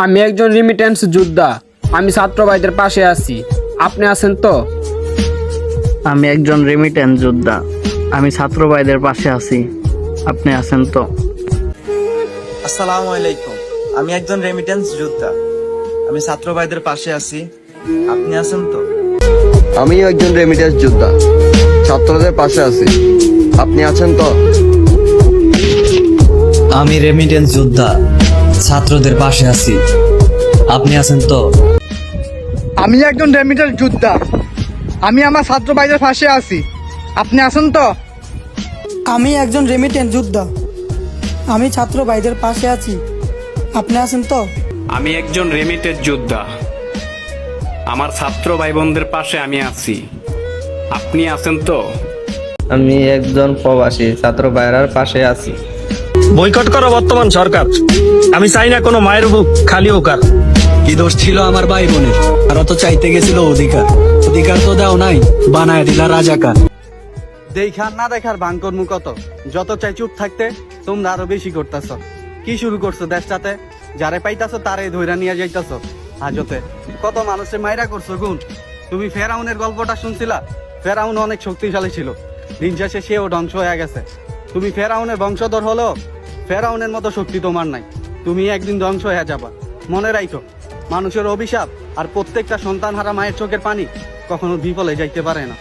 আমি একজন রেমিটেন্স যোদ্ধা। আমি ছাত্র ভাইদের পাশে আছি। আপনি আছেন তো? আমি একজন রেমিটেন্স যোদ্ধা। আমি ছাত্র ভাইদের পাশে আছি। আপনি আছেন তো? আসসালামু আলাইকুম। আমি একজন রেমিটেন্স যোদ্ধা। আমি ছাত্র ভাইদের পাশে আছি। আপনি আছেন তো? আমিও একজন রেমিটেন্স যোদ্ধা, ছাত্রদের পাশে আছি। আপনি আছেন তো? আমি রেমিটেন্স যোদ্ধা, ছাত্রদের পাশে আছি। আপনি আছেন তো? আমি একজন রেমিটেন্স যোদ্ধা। আমি আমার ছাত্র ভাইদের পাশে আছি। আপনি আছেন তো? আমি একজন রেমিটেন্স যোদ্ধা। আমি ছাত্র ভাইদের পাশে আছি। আপনি আছেন তো? আমি একজন রেমিটেন্স যোদ্ধা। আমার ছাত্র ভাই বোনদের পাশে আমি আছি। আপনি আছেন তো? আমি একজন প্রবাসী, ছাত্র ভাইরার পাশে আছি। বয়কট করো বর্তমান সরকার। আমি চাই না কোনো মায়ের বুক খালি হোক। আর কি দোষ ছিল আমার ভাই বোনের? তারা তো চাইতে গেছিল অধিকার, অধিকার তো দাও নাই, বানায় দিলা রাজাকার। দেখার না দেখার ভাঙ কর্ম কত, যত চাই চুপ থাকতে তোমরা আরো বেশি করতেছ। কি শুরু করছো দেশটাতে? যারে পাইতাছো তারে ধইরা নিয়ে যাইতাছ হাজতে। কত মানুষের মাইরা করছো গুণ। তুমি ফেরাউনের গল্পটা শুনছিলা? ফেরাউন অনেক শক্তিশালী ছিল, দিন শেষে সেও ধ্বংস হয়ে গেছে। তুমি ফেরাউনের বংশধর হলো, ফেরাউনের মতো শক্তি তোমার নাই। তুমি একদিন ধ্বংস হয়ে যাবা। মনে রাখো, মানুষের অভিশাপ আর প্রত্যেকটা সন্তান হারা মায়ের চোখের পানি কখনো বিফলে যাইতে পারে না।